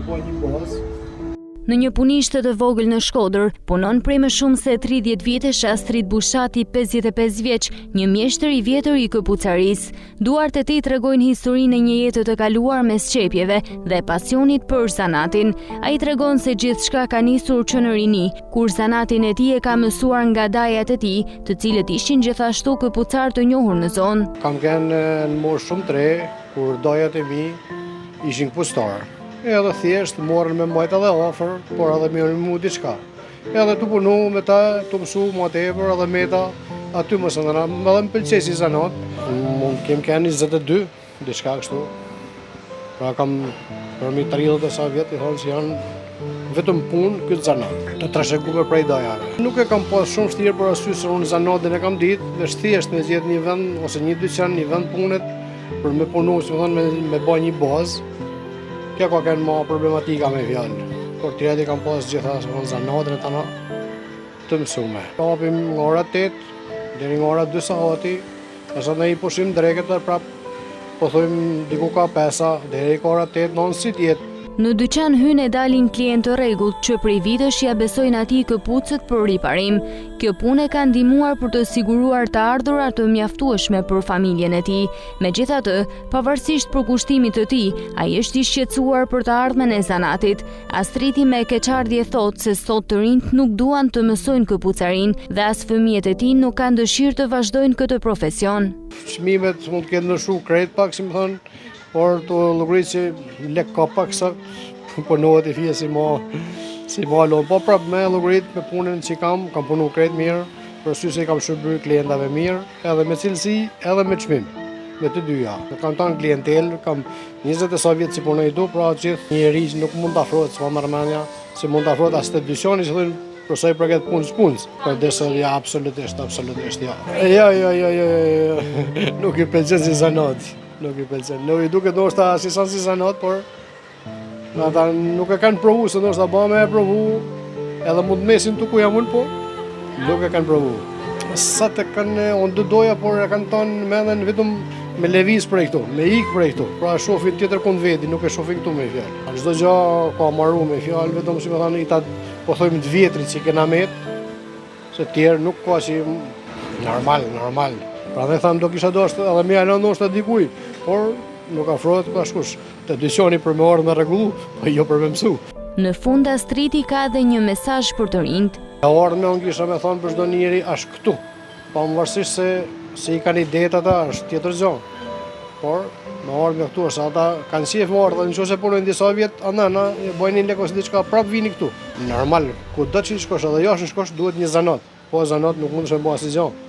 bëj një bazë. Në një punishtë të vogël në Shkodër, punon prej më shumë se 30 vitesh Astrid Bushati, 55 vjeç, një mjeshtër i vjetër i këpucarisë. Duart e tij tregojnë historinë e një jete të kaluar me sqepjeve dhe pasionit për zanatin. Ai tregon se gjithçka ka nisur që në rini, kur zanatin e tij e ka mësuar nga dajat e tij, të cilët ishin gjithashtu këpucar të njohur në zonë. Kam qenë në moshë shumë të re, kur dajat e mi ishin këpuctarë. Edhe thjesht morën me mbajt edhe ofër, por edhe mirën mu diçka. Edhe të punu me ta, të mësu ma tepër edhe me ta, aty më sëndëna, edhe më pëlqej si zanat. Mund kem qenë 22, diçka kështu. Pra kam përmi 30 e sa vjetë, i thonë që janë vetëm punë këtë zanat, të trashëguar prej dajave. Nuk e kam pas shumë shtirë për arsye se unë zanatin e kam ditë, dhe thjesht me gjetë një vend ose një dyqan, një vend punet për me punu, si më thonë, me bëj një bazë. Kjo ka kënë ma problematika me fjallë, por tjeti kam pas gjitha zanatën e tana të mësume. Kapim nga ora 8, deri nga ora 2 sahati, e sa në i pushim dreket dhe prap, po thujmë diku ka 5, deri ka ora 8, non si tjetë. Në dyqan hyn e dalin klientë të rregullt që prej vitesh ja besojnë atij këpucët për riparim. Kjo punë ka ndihmuar për të siguruar të ardhurar të mjaftueshme për familjen e tij. Megjithatë, pavarësisht përkushtimit të tij, ai është i shqetësuar për të ardhmen e zanatit. Astriti me keqardhje thotë se sot të rinjt nuk duan të mësojnë këpucarinë dhe as fëmijët e tij nuk kanë dëshirë të vazhdojnë këtë profesion. Çmimet mund të kenë ndryshuar krejt pak, si më thonë, por të lugrit që lek ka pak sa punohet i fije si ma lonë. Po prap me lugrit me punën që kam punu krejt mirë, për sy se kam shërbyer klientave mirë, edhe me cilësi, edhe me çmim, me të dyja. Kam tanë klientel, kam 20 e sa vjetë që punoj du, pra gjithë njeri që nuk mund të afrohet, s'pa marrëmendja, se mund të afrohet as të dyqani që thujnë përsa i përket punës. Për desë, ja, absolutisht, ja. Ja, nuk i pëlqen si zanat. Nuk i pëlqen. Nuk i duket ndoshta si zanat, por ata nuk e kanë provu, se ndoshta ba me e provu, edhe mund mesin të ku jam unë, po nuk e kanë provu. Sa të kanë, unë doja, por e kanë tonë menden vetëm me lëviz prej këtu, me ikë prej këtu. Pra shofin tjetër kund veti, nuk e shofin këtu me fjallë. Çdo gjë ka marru me fjallë, vetëm si me thani, i ta po thojmë të vjetrit që kena metë, se tjerë nuk ka që normal. Pra dhe thamë do kisha doshtë edhe me alë ndoshta dikuj, por nuk afrohet ka shkush. Të dyqani për me orë me regullu, po jo për me mësu. Në fund Astriti ka edhe një mesazh për të rinjt. Orë me unë kisha me thonë për çdo njeri është këtu, pa mëvarsisht se i kanë idet ata është tjetër gjonë. Por me orë me këtu është ata kanë qef me orë dhe në që se punojnë disa vjetë, anana, bojnë një lekos diçka, prap vini këtu. Normal, ku do që shkosh edhe jashtë shkosh duhet një zanat, po zanat nuk mund të shme bëha si gjonë.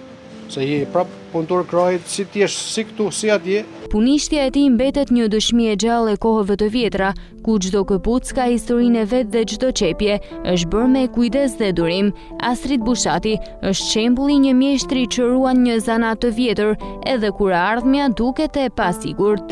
Se je prap punëtor krajit si t'jesh si këtu, si atje. Punishtja e tij mbetet një dëshmi e gjallë e kohëve të vjetra, ku çdo këpuc ka historinë e vet dhe çdo çepje është bërë me kujdes dhe durim. Astrid Bushati është shembulli një mjeshtri që ruan një zanat të vjetër, edhe kur ardhmja duket e pasigurt.